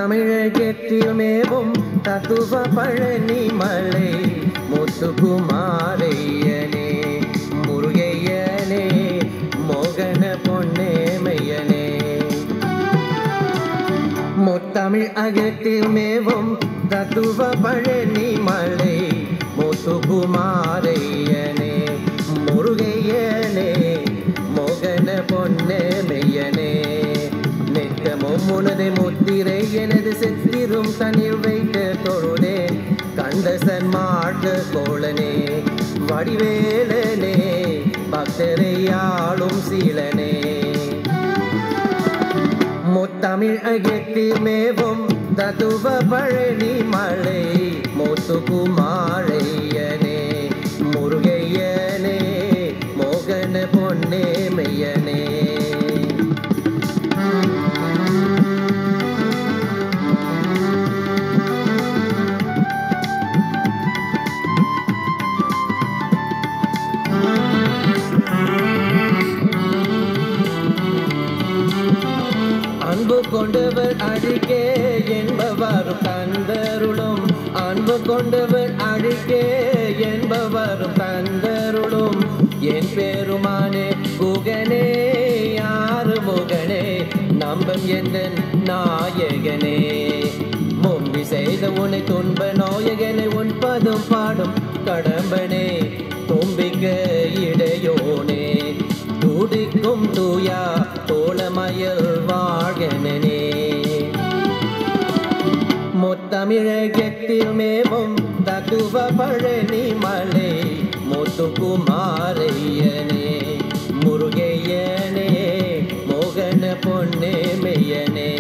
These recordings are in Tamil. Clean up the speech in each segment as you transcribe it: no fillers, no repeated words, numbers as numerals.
முத்தமிழகத்தில் மேவும் தத்துவ பழனி மலை முத்துக்குமாரையனே முருகையனே மோகன பொன்னேமையனே முத்தமிழ் அகத்தில் மேவும் தத்துவ பழனி மலை முத்துக்குமாரையனே முருகையனே மோகன பொன்னேமையனே நித்தமும் உனது முத்திரை எனது செத்திரும் தனில் வைத்து தொழுதேன் கண்ட சன்மார்க்க கோளனே வடிவேலனே பக்தரை ஆளும் சீலனே முத்தமிழ் அகத்தில் மேவும் தத்துவ பழனி மலை முத்துக்குமாரையனே முருகையனே மோகன பொன்னேமையனே அன்பு கொண்டவர் அழிக்கே என்பவரும் தந்தருளும் அன்பு கொண்டவர் அழிக்கே என்பவரும் தந்தருளும் என் பெருமானே குகனே யாரு முகனே நம்பம் எந்த நாயகனே முன்பி செய்த உன்னை துன்ப நாயகனை உன் பதம் பாடும் கடம்பனே தும்பிக்க இடையோனே துடிக்கும் தூயா தோளமயல் வாழ்கனே முத்தமிழகத்தில் மேவும் தத்துவ பழனி மலை முத்துக்குமாரையனே முருகையனே மோகன பொன்னேமையனே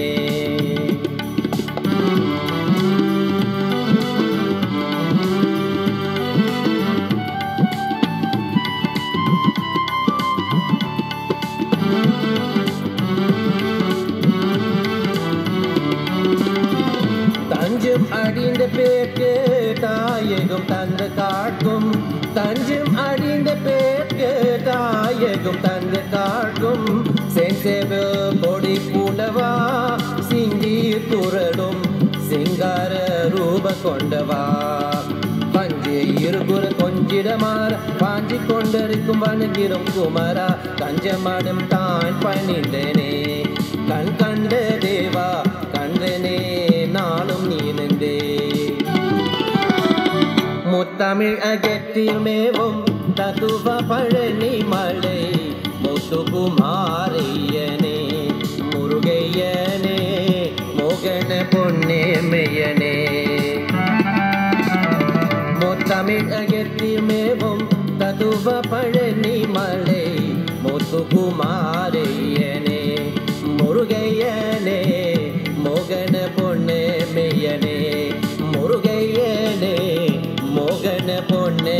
தஞ்சம் அடிந்த பேர்க்கு தாயகம் தந்த காட்டும் தஞ்சம் அடிந்த பேர்க்கு தாயகம் தந்த காட்டும் செஞ்செவ கொடி புலவா சிங்கீர் குரலும் சிங்கார ரூப கொண்டவா பஞ்சு இருகுற கொஞ்சிடமாற பாஞ்சி கொண்டிருக்கும் வணங்கிரும் குமரா கஞ்சமாடும் தான் பணிந்தனே கண் கண்ட தேவா கண்டனே நாளும் நீனந்தே முத்தமிழ் அகத்தில் மேவும் தத்துவ பழனி மலை முத்துக்குமாரையனே முருகையனே மோகன பொன்னேமையனே முத்தமிழ் அகத்தில் மேவும் தத்துவ பழனி மலை முத்துக்குமாரையனே முருகையனே மோகன பொன்னேமையனே முருகையனே மோகன பொன்னே